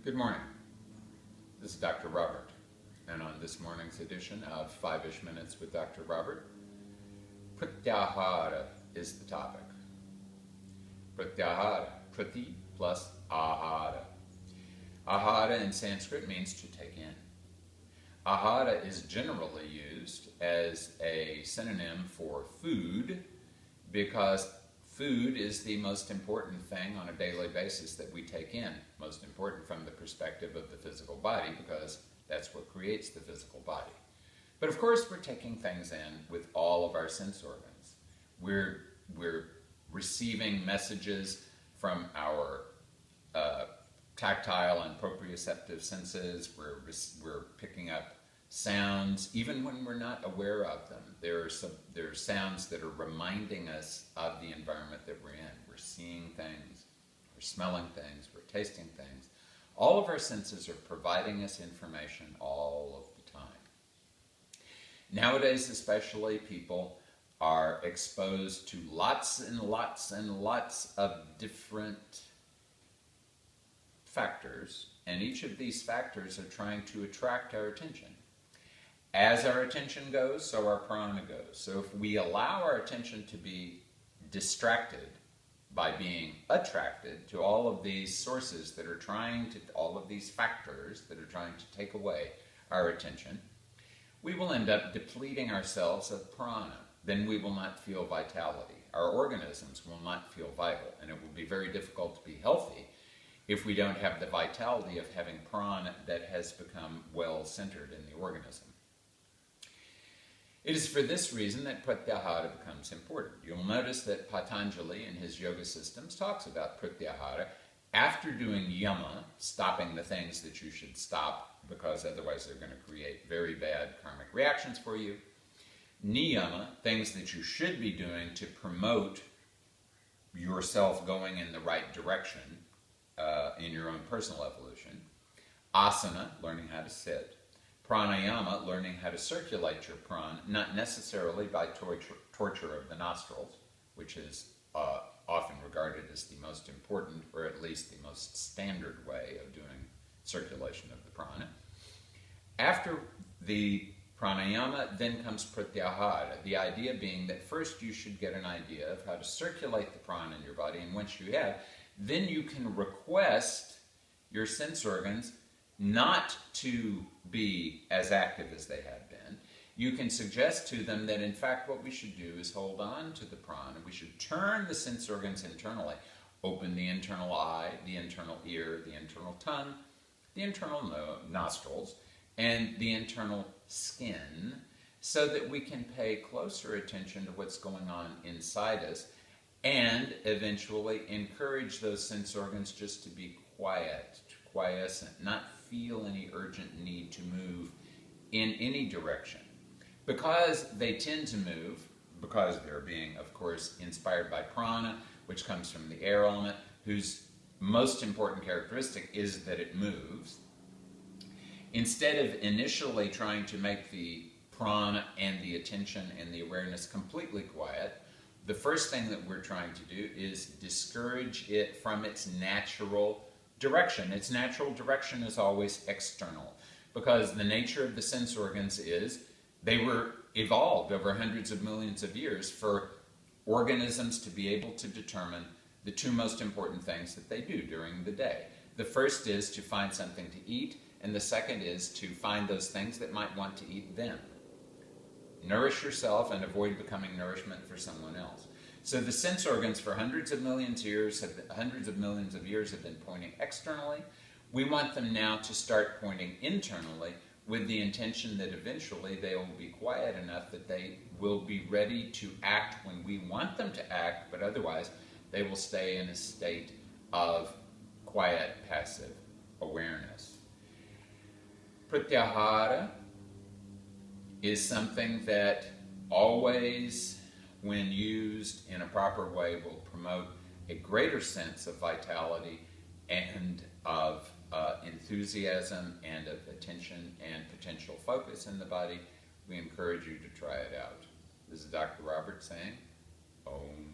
Good morning. This is Dr. Robert, and on this morning's edition of 5-ish Minutes with Dr. Robert, Pratyahara is the topic. Pratyahara, prati plus ahara. Ahara in Sanskrit means to take in. Ahara is generally used as a synonym for food because food is the most important thing on a daily basis that we take in. Most important from the perspective of the physical body because that's what creates the physical body. But of course we're taking things in with all of our sense organs. We're receiving messages from our tactile and proprioceptive senses. We're picking up sounds, even when we're not aware of them. There are sounds that are reminding us of the environment that we're in. We're seeing things, we're smelling things, we're tasting things. All of our senses are providing us information all of the time. Nowadays especially, people are exposed to lots and lots and lots of different factors, and each of these factors are trying to attract our attention. As our attention goes, so our prana goes. So if we allow our attention to be distracted by being attracted to all of these sources that are trying to, all of these factors that are trying to take away our attention, we will end up depleting ourselves of prana. Then we will not feel vitality. Our organisms will not feel vital, and it will be very difficult to be healthy if we don't have the vitality of having prana that has become well centered in the organism. It is for this reason that Pratyahara becomes important. You'll notice that Patanjali in his yoga systems talks about Pratyahara after doing yama, stopping the things that you should stop because otherwise they're going to create very bad karmic reactions for you. Niyama, things that you should be doing to promote yourself going in the right direction in your own personal evolution. Asana, learning how to sit. Pranayama, learning how to circulate your prana, not necessarily by torture of the nostrils, which is often regarded as the most important, or at least the most standard way of doing circulation of the prana. After the pranayama, then comes pratyahara, the idea being that first you should get an idea of how to circulate the prana in your body, and once you have, then you can request your sense organs not to be as active as they have been. You can suggest to them that in fact what we should do is hold on to the prana. We should turn the sense organs internally. Open the internal eye, the internal ear, the internal tongue, the internal nostrils, and the internal skin, so that we can pay closer attention to what's going on inside us and eventually encourage those sense organs just to be quiet, quiescent, not feel any urgent need to move in any direction. Because they tend to move, because they're being, of course, inspired by prana, which comes from the air element, whose most important characteristic is that it moves. Instead of initially trying to make the prana and the attention and the awareness completely quiet, the first thing that we're trying to do is discourage it from its natural direction. Its natural direction is always external, because the nature of the sense organs is they were evolved over hundreds of millions of years for organisms to be able to determine the two most important things that they do during the day. The first is to find something to eat, and the second is to find those things that might want to eat them. Nourish yourself and avoid becoming nourishment for someone else. So the sense organs for hundreds of millions of years have been pointing externally. We want them now to start pointing internally with the intention that eventually they will be quiet enough that they will be ready to act when we want them to act, but otherwise they will stay in a state of quiet, passive awareness. Pratyahara is something that always, when used in a proper way, will promote a greater sense of vitality and of enthusiasm and of attention and potential focus in the body. We encourage you to try it out. This is Dr. Robert saying, Om.